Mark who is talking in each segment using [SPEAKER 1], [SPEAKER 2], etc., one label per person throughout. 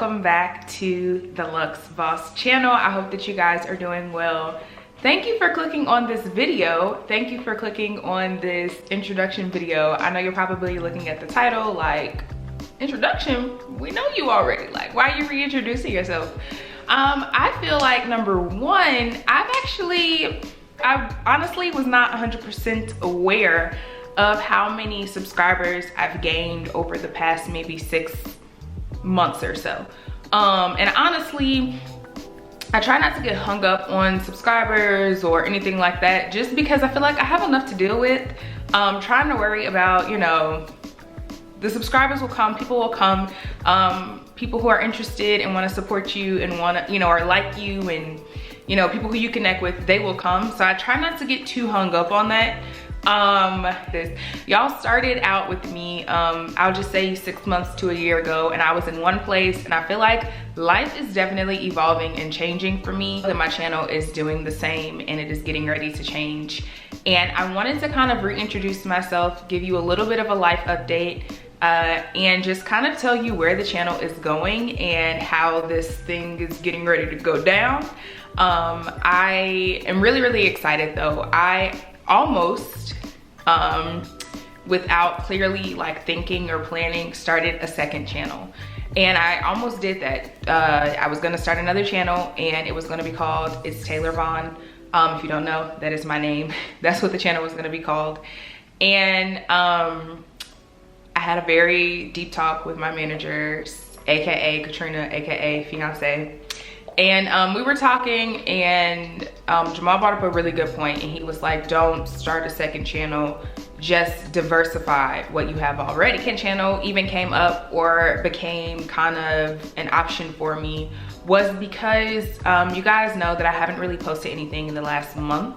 [SPEAKER 1] welcome back to the Luxe Boss Channel. I hope that you guys are doing well. Thank you for clicking on this video. Thank you for clicking on this introduction video. I know you're probably looking at the title like, introduction? We know you already. Like, why are you reintroducing yourself? I feel like number one, I honestly was not 100% aware of how many subscribers I've gained over the past maybe 6 months or so. And honestly, I try not to get hung up on subscribers or anything like that, just because I feel like I have enough to deal with. Trying to worry about, you know, the subscribers will come, people will come, people who are interested and want to support you and want to, you know, or like you, and, you know, people who you connect with, they will come. So I try not to get too hung up on that. Y'all started out with me, I'll just say 6 months to a year ago, and I was in one place, and I feel like life is definitely evolving and changing for me. And my channel is doing the same, and it is getting ready to change. And I wanted to kind of reintroduce myself, give you a little bit of a life update, and just kind of tell you where the channel is going and how this thing is getting ready to go down. I am really excited though. I almost, without clearly like thinking or planning, started a second channel. And I almost did that. I was gonna start another channel, and it was gonna be called It's Taylor Vaughn. If you don't know, that is my name. That's what the channel was gonna be called. And I had a very deep talk with my manager, AKA Katrina, AKA fiance. And we were talking, and Jamal brought up a really good point, and he was like, don't start a second channel, just diversify what you have already. Second channel even came up or became kind of an option for me was because you guys know that I haven't really posted anything in the last month.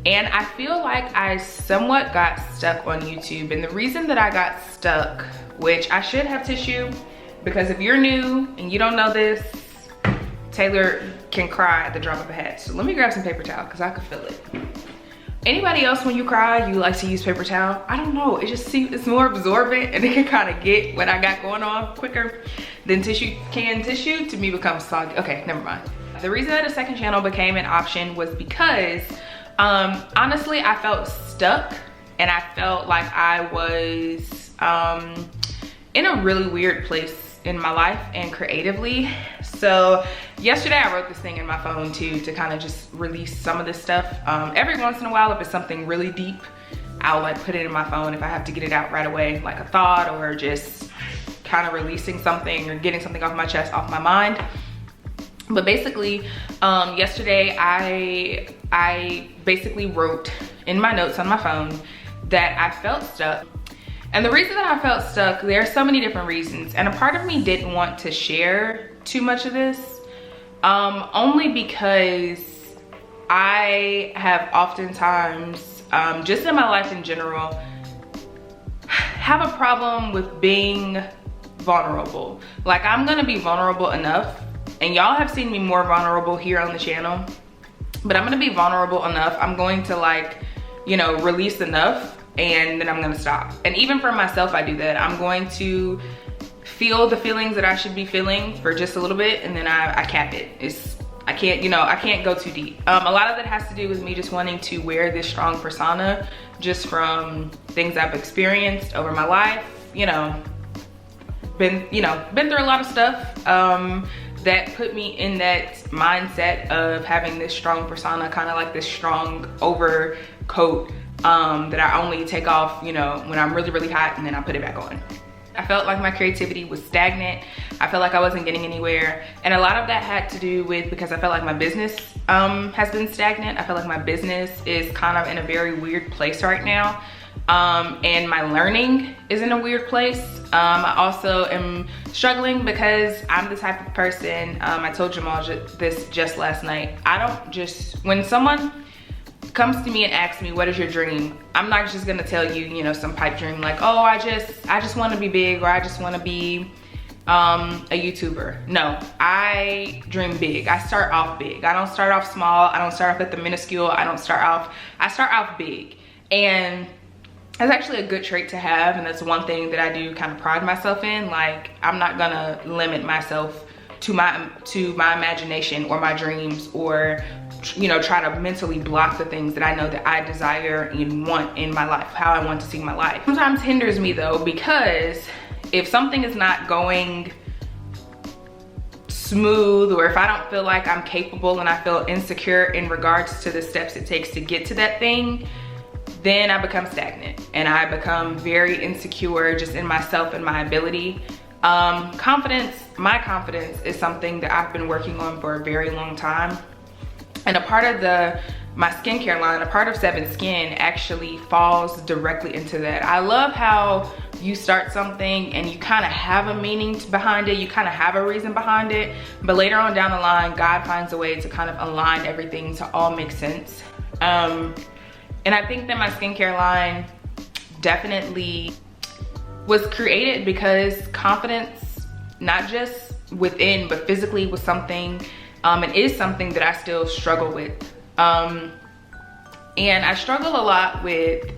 [SPEAKER 1] And I feel like I somewhat got stuck on YouTube. And the reason that I got stuck, which I should have tissue, because if you're new and you don't know this, Taylor can cry at the drop of a hat. So let me grab some paper towel because I can feel it. Anybody else, when you cry, you like to use paper towel? I don't know, it just seems, it's more absorbent, and it can kind of get what I got going on quicker than tissue can. Tissue to me becomes soggy. Okay, never mind. The reason that a second channel became an option was because honestly, I felt stuck, and I felt like I was in a really weird place in my life and creatively. So yesterday I wrote this thing in my phone too, to kind of just release some of this stuff. Every once in a while, if it's something really deep, I'll like put it in my phone if I have to get it out right away, like a thought or just kind of releasing something or getting something off my chest, off my mind. But basically, yesterday I basically wrote in my notes on my phone that I felt stuck. And the reason that I felt stuck, there are so many different reasons. And a part of me didn't want to share too much of this, only because I have oftentimes, just in my life in general, have a problem with being vulnerable. Like, I'm gonna be vulnerable enough, and y'all have seen me more vulnerable here on the channel, but I'm gonna be vulnerable enough. I'm going to, like, you know, release enough, and then I'm gonna stop. And even for myself, I do that. I'm going to feel the feelings that I should be feeling for just a little bit, and then I cap it. I can't, you know, I can't go too deep. A lot of that has to do with me just wanting to wear this strong persona, just from things I've experienced over my life. You know, been through a lot of stuff that put me in that mindset of having this strong persona, kind of like this strong overcoat that I only take off, you know, when I'm really hot, and then I put it back on. I felt like my creativity was stagnant. I felt like I wasn't getting anywhere. And a lot of that had to do with, because I felt like my business has been stagnant. I feel like my business is kind of in a very weird place right now. And my learning is in a weird place. I also am struggling because I'm the type of person, I told Jamal this just last night. I don't just, when someone comes to me and asks me, what is your dream? I'm not just gonna tell you, you know, some pipe dream like, oh, I just wanna be big, or I just wanna be a YouTuber. No, I dream big. I start off big. I don't start off small. I don't start off at the minuscule. I start off big. And that's actually a good trait to have, and that's one thing that I do kind of pride myself in. Like, I'm not gonna limit myself to my imagination or my dreams, or you know, try to mentally block the things that I know that I desire and want in my life, how I want to see my life. Sometimes hinders me though, because if something is not going smooth, or if I don't feel like I'm capable and I feel insecure in regards to the steps it takes to get to that thing, then I become stagnant and I become very insecure just in myself and my ability. My confidence is something that I've been working on for a very long time. And a part of my skincare line, a part of 7 Skin, actually falls directly into that. I love how you start something and you kind of have a meaning behind it, you kind of have a reason behind it, but later on down the line, God finds a way to kind of align everything to all make sense. And I think that my skincare line definitely was created because confidence, not just within, but physically, was something, and is something that I still struggle with. And I struggle a lot with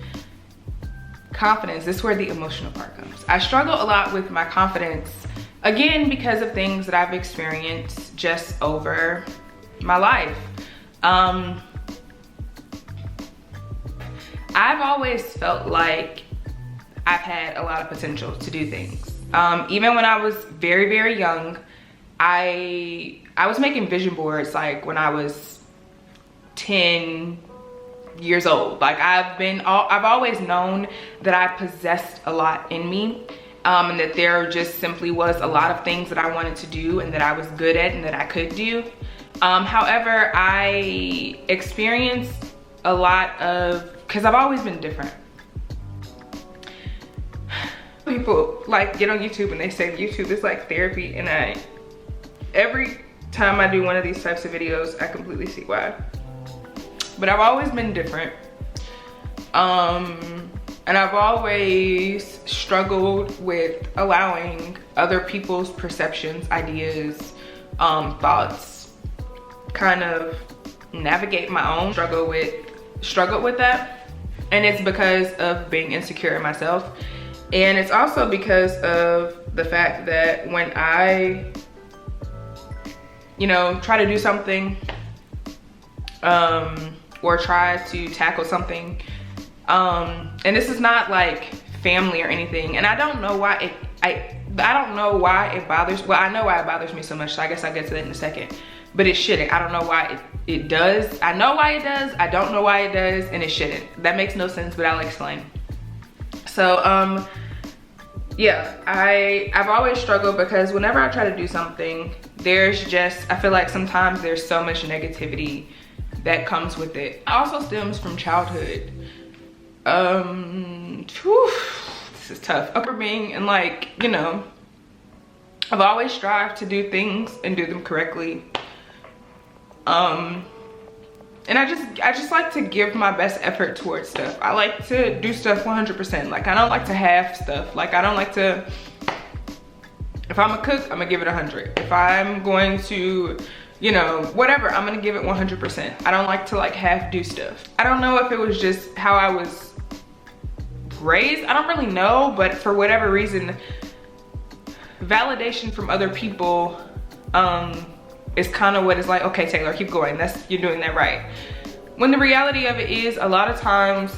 [SPEAKER 1] confidence. This is where the emotional part comes. I struggle a lot with my confidence, again, because of things that I've experienced just over my life. I've always felt like I've had a lot of potential to do things. Even when I was very, very young, I was making vision boards like when I was 10 years old. Like I've always known that I possessed a lot in me, and that there just simply was a lot of things that I wanted to do and that I was good at and that I could do. However, I experienced a lot of, because I've always been different. People like get on YouTube and they say YouTube is like therapy, and every time I do one of these types of videos, I completely see why. But I've always been different, and I've always struggled with allowing other people's perceptions, ideas, thoughts, kind of navigate my own struggle with that. And it's because of being insecure in myself. And it's also because of the fact that when I, you know, try to do something, or try to tackle something, and this is not like family or anything, and I don't know why I don't know why it bothers, well, I know why it bothers me so much, so I guess I'll get to that in a second, but it shouldn't. I don't know why it does. I know why it does, I don't know why it does, and it shouldn't. That makes no sense, but I'll explain. So yeah, I've always struggled because whenever I try to do something, there's just, I feel like sometimes there's so much negativity that comes with it. It also stems from childhood. This is tough. Upbringing, and like, you know, I've always strived to do things and do them correctly. And I just like to give my best effort towards stuff. I like to do stuff 100%. Like I don't like to half stuff. Like I don't like to, if I'm a cook, I'm gonna give it 100. If I'm going to, you know, whatever, I'm gonna give it 100%. I don't like to like half do stuff. I don't know if it was just how I was raised. I don't really know, but for whatever reason, validation from other people is kind of what it's like, okay, Taylor, keep going. You're doing that right. When the reality of it is, a lot of times,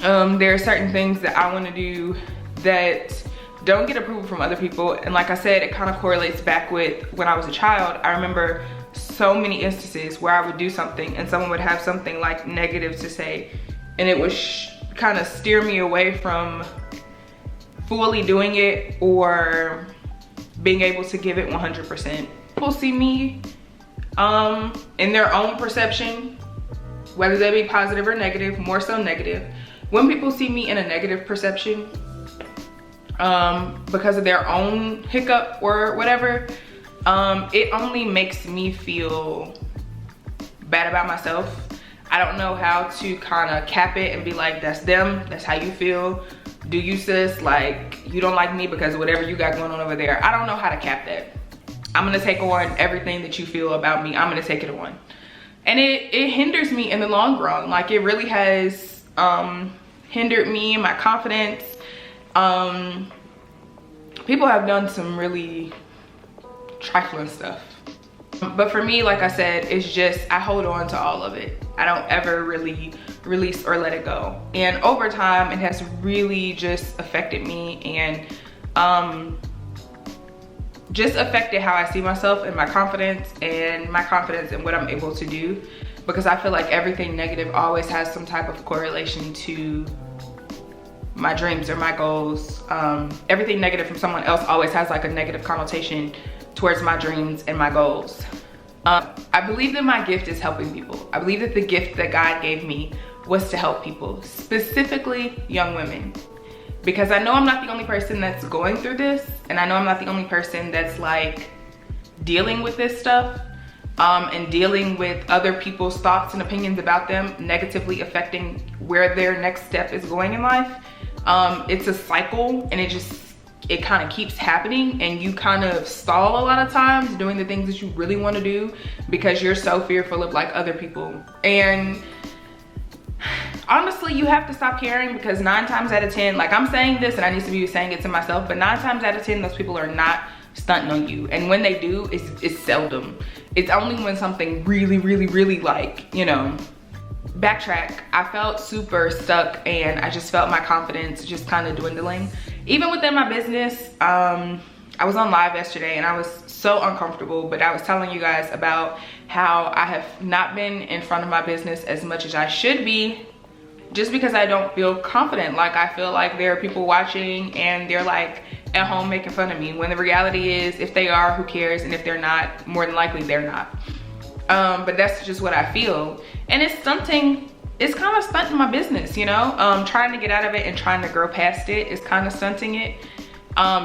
[SPEAKER 1] there are certain things that I want to do that don't get approval from other people. And like I said, it kind of correlates back with when I was a child. I remember so many instances where I would do something and someone would have something like negative to say, and it would kind of steer me away from fully doing it or being able to give it 100%. People see me in their own perception, whether they be positive or negative, more so negative. When people see me in a negative perception, because of their own hiccup or whatever, it only makes me feel bad about myself. I don't know how to kind of cap it and be like, that's them, that's how you feel. Do you, sis? Like, you don't like me because of whatever you got going on over there. I don't know how to cap that. I'm gonna take on everything that you feel about me. I'm gonna take it on. And it hinders me in the long run. Like, it really has hindered me and my confidence. People have done some really trifling stuff. But for me, like I said, it's just, I hold on to all of it. I don't ever really release or let it go. And over time, it has really just affected me and just affected how I see myself and my confidence in what I'm able to do. Because I feel like everything negative always has some type of correlation to my dreams or my goals. Everything negative from someone else always has like a negative connotation towards my dreams and my goals. I believe that my gift is helping people. I believe that the gift that God gave me was to help people, specifically young women. Because I know I'm not the only person that's going through this, and I know I'm not the only person that's like dealing with this stuff, and dealing with other people's thoughts and opinions about them negatively affecting where their next step is going in life. It's a cycle, and it kind of keeps happening, and you kind of stall a lot of times doing the things that you really want to do because you're so fearful of like other people. And honestly, you have to stop caring, because 9 times out of 10, like I'm saying this and I need to be saying it to myself, but 9 times out of 10, those people are not stunting on you. And when they do, it's seldom. It's only when something really like, you know, backtrack. I felt super stuck, and I just felt my confidence just kind of dwindling. Even within my business, I was on live yesterday and I was so uncomfortable, but I was telling you guys about how I have not been in front of my business as much as I should be, just because I don't feel confident. Like I feel like there are people watching and they're like at home making fun of me, when the reality is, if they are, who cares? And if they're not, more than likely they're not. But that's just what I feel. And it's stunting, it's kind of stunting my business, you know? Trying to get out of it and trying to grow past it is kind of stunting it.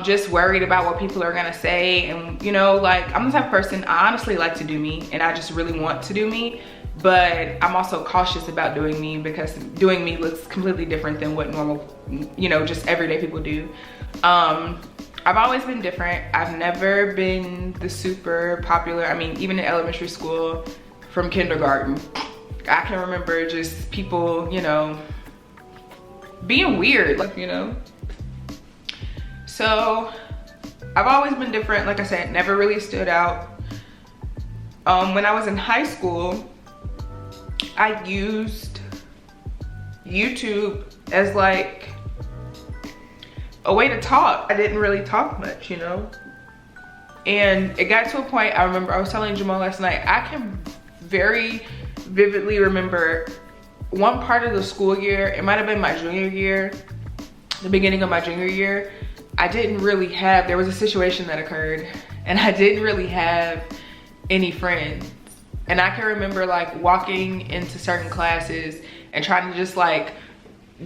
[SPEAKER 1] Just worried about what people are gonna say. And you know, like I'm the type of person, I honestly like to do me, and I just really want to do me. But I'm also cautious about doing me, because doing me looks completely different than what normal, you know, just everyday people do. I've always been different. I've never been the super popular, I mean, even in elementary school, from kindergarten, I can remember just people, you know, being weird, like, you know. So I've always been different. Like I said, never really stood out. When I was in high school, I used YouTube as like a way to talk. I didn't really talk much, you know? And it got to a point, I remember I was telling Jamal last night, I can very vividly remember one part of the school year, it might have been my junior year, the beginning of my junior year, I didn't really have, there was a situation that occurred and I didn't really have any friends. And I can remember like walking into certain classes and trying to just like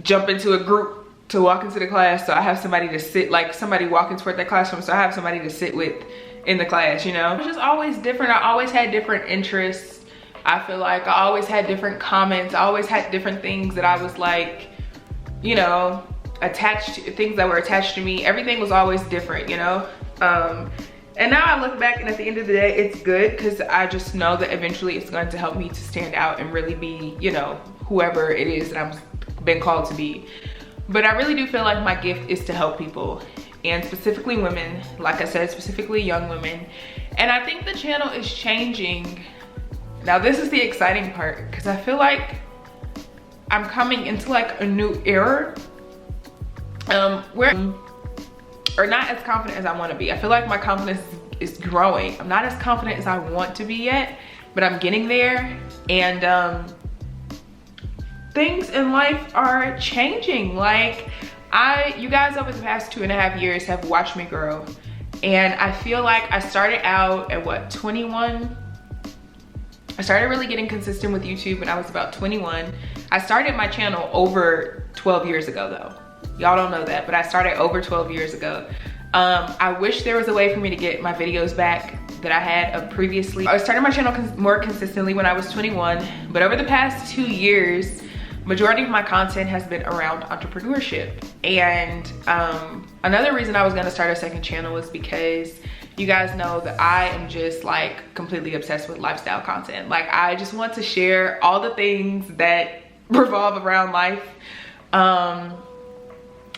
[SPEAKER 1] jump into a group to walk into the class, so I have somebody to sit, like somebody walking toward that classroom, so I have somebody to sit with in the class, you know? It was just always different. I always had different interests. I feel like I always had different comments. I always had different things that I was like, you know, attached to, things that were attached to me. Everything was always different, you know? And now I look back, and at the end of the day, it's good, because I just know that eventually it's going to help me to stand out and really be, you know, whoever it is that I've been called to be. But I really do feel like my gift is to help people, and specifically women, like I said, specifically young women. And I think the channel is changing. Now this is the exciting part, because I feel like I'm coming into like a new era where or not as confident as I want to be. I feel like my confidence is growing. I'm not as confident as I want to be yet, but I'm getting there. And things in life are changing. Like you guys over the past 2.5 years have watched me grow. And I feel like I started out at what, 21? I started really getting consistent with YouTube when I was about 21. I started my channel over 12 years ago though. Y'all don't know that, but I started over 12 years ago. I wish there was a way for me to get my videos back that I had previously. I started my channel more consistently when I was 21, but over the past 2 years, majority of my content has been around entrepreneurship. And another reason I was gonna start a second channel was because you guys know that I am just like completely obsessed with lifestyle content. Like I just want to share all the things that revolve around life.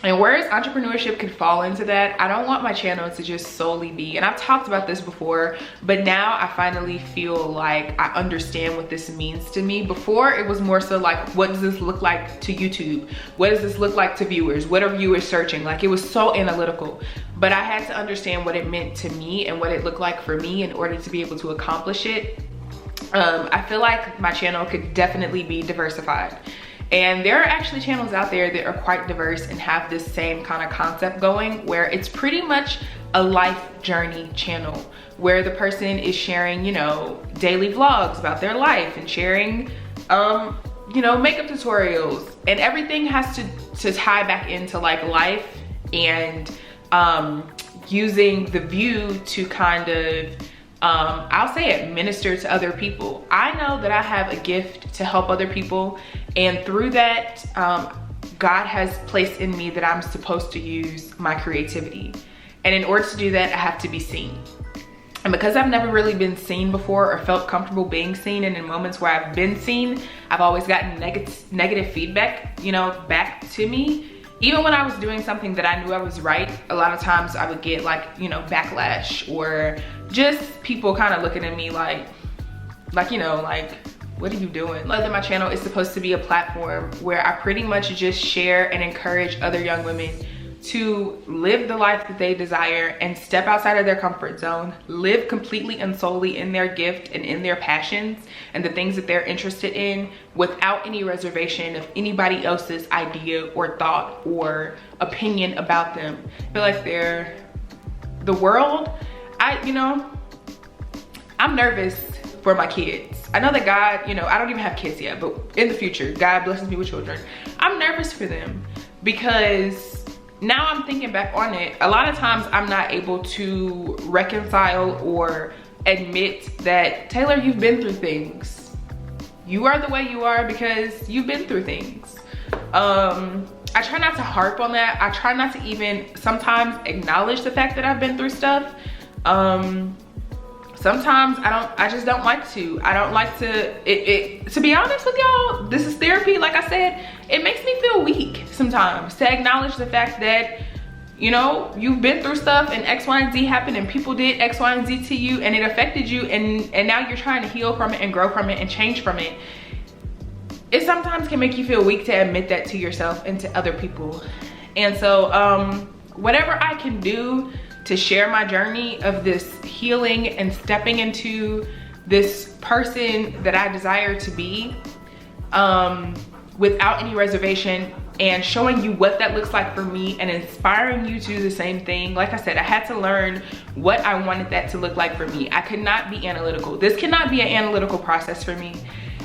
[SPEAKER 1] And whereas entrepreneurship could fall into that, I don't want my channel to just solely be, and I've talked about this before, but now I finally feel like I understand what this means to me. Before, it was more so like, what does this look like to YouTube? What does this look like to viewers? What are viewers searching? Like, it was so analytical, but I had to understand what it meant to me and what it looked like for me in order to be able to accomplish it. I feel like my channel could definitely be diversified. And there are actually channels out there that are quite diverse and have this same kind of concept going, where it's pretty much a life journey channel where the person is sharing, you know, daily vlogs about their life and sharing, you know, makeup tutorials, and everything has to tie back into like life and using the view to kind of, I'll say it, minister to other people. I know that I have a gift to help other people, and through that, God has placed in me that I'm supposed to use my creativity. And in order to do that, I have to be seen. And because I've never really been seen before or felt comfortable being seen, and in moments where I've been seen, I've always gotten negative feedback, you know, back to me. Even when I was doing something that I knew I was right, a lot of times I would get like, you know, backlash, or just people kind of looking at me like, you know, like, what are you doing? Like, my channel is supposed to be a platform where I pretty much just share and encourage other young women to live the life that they desire and step outside of their comfort zone, live completely and solely in their gift and in their passions and the things that they're interested in, without any reservation of anybody else's idea or thought or opinion about them. I feel like they're the world. You know, I'm nervous for my kids. I know that God, you know, I don't even have kids yet, but in the future, God blesses me with children. I'm nervous for them because now I'm thinking back on it. A lot of times I'm not able to reconcile or admit that, Taylor, you've been through things. You are the way you are because you've been through things. I try not to harp on that. I try not to even sometimes acknowledge the fact that I've been through stuff. Sometimes I just don't like to. I don't like to, to be honest with y'all, this is therapy. Like I said, it makes me feel weak sometimes to acknowledge the fact that, you know, you've been through stuff and X, Y, and Z happened and people did X, Y, and Z to you and it affected you, and now you're trying to heal from it and grow from it and change from it. It sometimes can make you feel weak to admit that to yourself and to other people. And so whatever I can do to share my journey of this healing and stepping into this person that I desire to be, without any reservation, and showing you what that looks like for me and inspiring you to do the same thing. Like I said, I had to learn what I wanted that to look like for me. I could not be analytical. This cannot be an analytical process for me.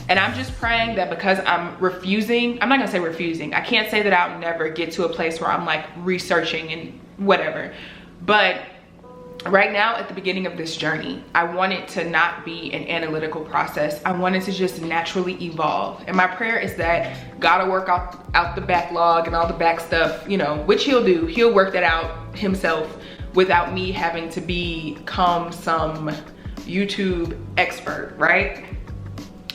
[SPEAKER 1] And I'm just praying that because I'm refusing, I'm not gonna say refusing, I can't say that I'll never get to a place where I'm like researching and whatever. But right now at the beginning of this journey, I want it to not be an analytical process. I want it to just naturally evolve. And my prayer is that God will work out the backlog and all the back stuff, you know, which he'll do. He'll work that out himself without me having to become some YouTube expert, right?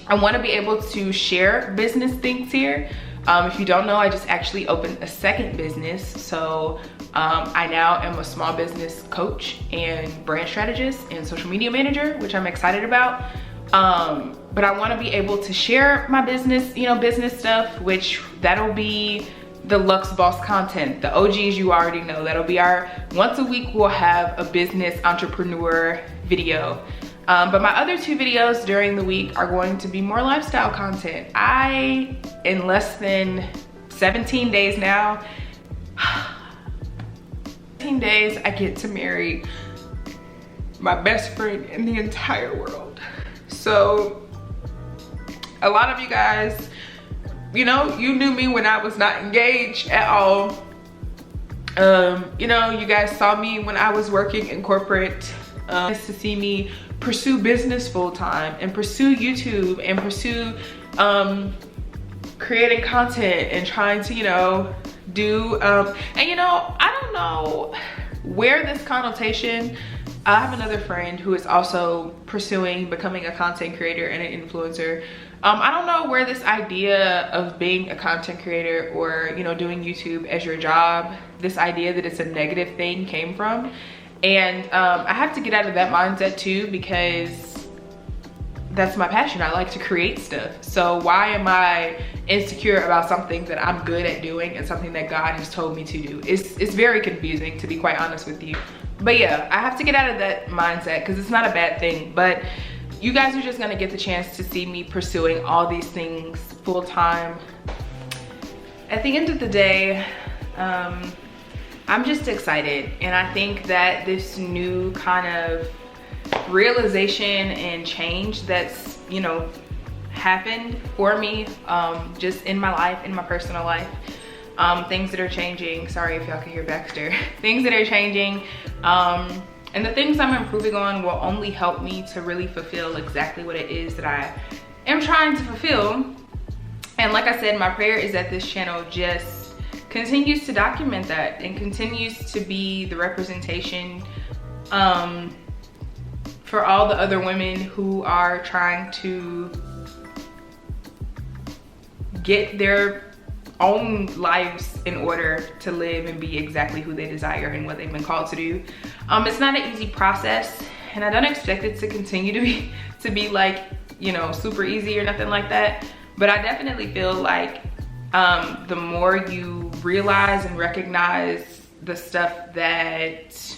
[SPEAKER 1] I want to be able to share business things here. If you don't know, I just actually opened a second business. So I now am a small business coach and brand strategist and social media manager, which I'm excited about. But I want to be able to share my business, you know, business stuff, which that'll be the Luxe Boss content. The OGs you already know. That'll be our once a week we'll have a business entrepreneur video. But my other 2 videos during the week are going to be more lifestyle content. In less than 17 days now, 17 days, I get to marry my best friend in the entire world. So a lot of you guys, you know, you knew me when I was not engaged at all. You know, you guys saw me when I was working in corporate. To see me pursue business full-time and pursue YouTube and pursue creating content and trying to, you know, do and you know, I don't know where this connotation, I have another friend who is also pursuing becoming a content creator and an influencer. I don't know where this idea of being a content creator or, you know, doing YouTube as your job, this idea that it's a negative thing came from. And I have to get out of that mindset too, because that's my passion. I like to create stuff. So why am I insecure about something that I'm good at doing and something that God has told me to do? It's very confusing, to be quite honest with you. But yeah, I have to get out of that mindset because it's not a bad thing. But you guys are just gonna get the chance to see me pursuing all these things full time. At the end of the day, I'm just excited. And I think that this new kind of realization and change that's, you know, happened for me, just in my life, in my personal life, things that are changing. Sorry if y'all can hear Baxter. Things that are changing, and the things I'm improving on will only help me to really fulfill exactly what it is that I am trying to fulfill. And like I said, my prayer is that this channel just continues to document that and continues to be the representation for all the other women who are trying to get their own lives in order to live and be exactly who they desire and what they've been called to do. It's not an easy process, and I don't expect it to continue to be like, you know, super easy or nothing like that. But I definitely feel like the more you realize and recognize the stuff that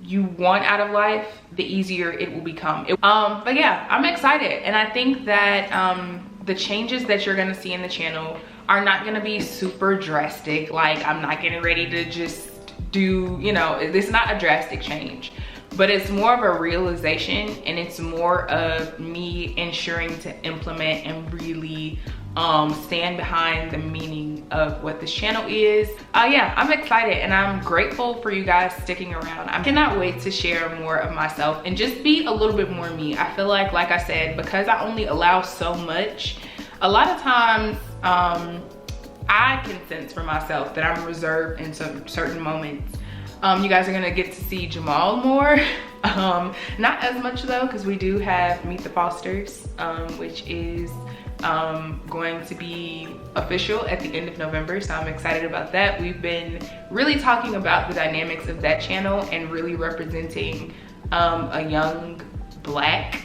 [SPEAKER 1] you want out of life, the easier it will become. But yeah, I'm excited, and I think that the changes that you're gonna see in the channel are not gonna be super drastic. Like, I'm not getting ready to just do, you know, it's not a drastic change, but it's more of a realization, and it's more of me ensuring to implement and really stand behind the meaning of what this channel is. Yeah, I'm excited, and I'm grateful for you guys sticking around. I cannot wait to share more of myself and just be a little bit more me. I feel like I said, because I only allow so much, a lot of times I can sense for myself that I'm reserved in some certain moments. You guys are gonna get to see Jamal more. Not as much though, because we do have Meet the Fosters, which is going to be official at the end of November, so I'm excited about that. We've been really talking about the dynamics of that channel and really representing a young Black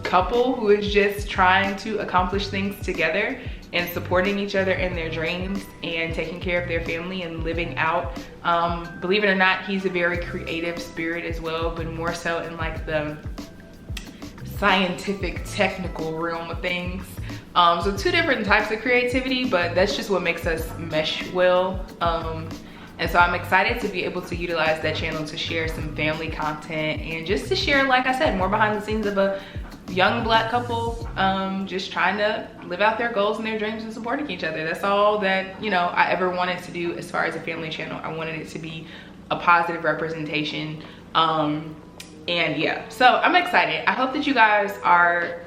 [SPEAKER 1] couple who is just trying to accomplish things together and supporting each other in their dreams and taking care of their family and living out. Believe it or not, he's a very creative spirit as well, but more so in like the scientific, technical realm of things. So two different types of creativity, but that's just what makes us mesh well. And so I'm excited to be able to utilize that channel to share some family content and just to share, like I said, more behind the scenes of a young Black couple just trying to live out their goals and their dreams and supporting each other. That's all that, you know, I ever wanted to do as far as a family channel. I wanted it to be a positive representation. And yeah, so I'm excited. I hope that you guys are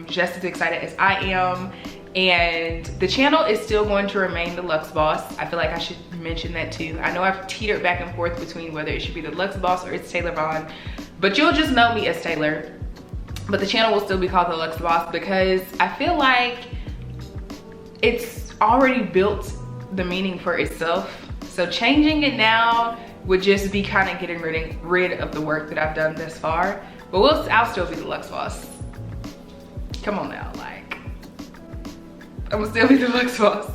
[SPEAKER 1] just as excited as I am. And the channel is still going to remain the Luxe Boss. I feel like I should mention that too. I know I've teetered back and forth between whether it should be the Luxe Boss or it's Taylor Vaughn, but you'll just know me as Taylor. But the channel will still be called the Luxe Boss because I feel like it's already built the meaning for itself. So changing it now would just be kind of getting rid of the work that I've done thus far. But I'll still be the Luxe Boss. Come on now, like, I'm gonna still be the Luxe Boss.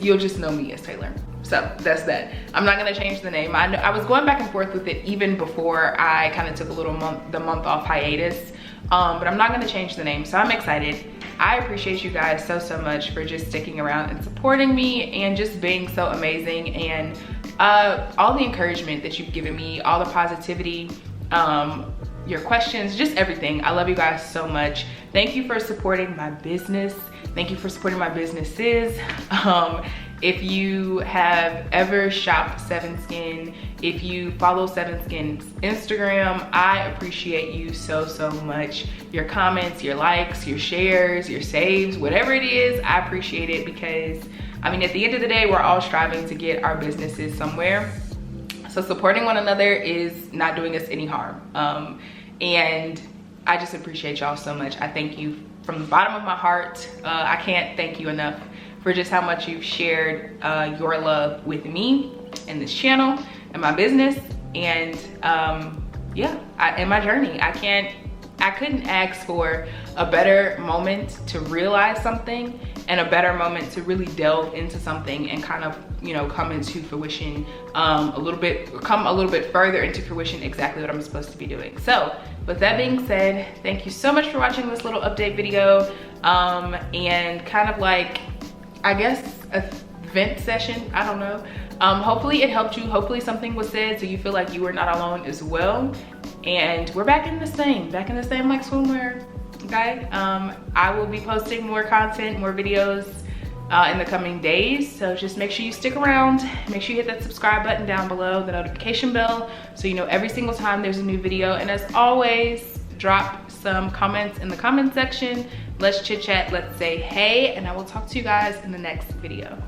[SPEAKER 1] You'll just know me as Taylor. So that's that. I'm not gonna change the name. I was going back and forth with it even before I kind of took a little month off hiatus. But I'm not gonna change the name, so I'm excited. I appreciate you guys so much for just sticking around and supporting me and just being so amazing, and all the encouragement that you've given me, all the positivity, your questions, just everything. I love you guys so much. Thank you for supporting my business. Thank you for supporting my businesses. If you have ever shopped Seven Skin, if you follow Seven Skin's Instagram, I appreciate you so much. Your comments, your likes, your shares, your saves, whatever it is, I appreciate it, because I mean, at the end of the day, we're all striving to get our businesses somewhere. So supporting one another is not doing us any harm. And I just appreciate y'all so much. I thank you from the bottom of my heart. I can't thank you enough for just how much you've shared your love with me and this channel and my business, and yeah, in my journey. I couldn't ask for a better moment to realize something and a better moment to really delve into something and kind of, you know, come into fruition come a little bit further into fruition exactly what I'm supposed to be doing. So with that being said, thank you so much for watching this little update video and kind of like, I guess, a vent session, I don't know. Hopefully it helped you. Hopefully something was said so you feel like you were not alone as well. And we're back in the same like swimwear, okay? I will be posting more content, more videos in the coming days. So just make sure you stick around. Make sure you hit that subscribe button down below, the notification bell, so you know every single time there's a new video. And as always, drop some comments in the comment section. Let's chit chat, let's say hey, and I will talk to you guys in the next video.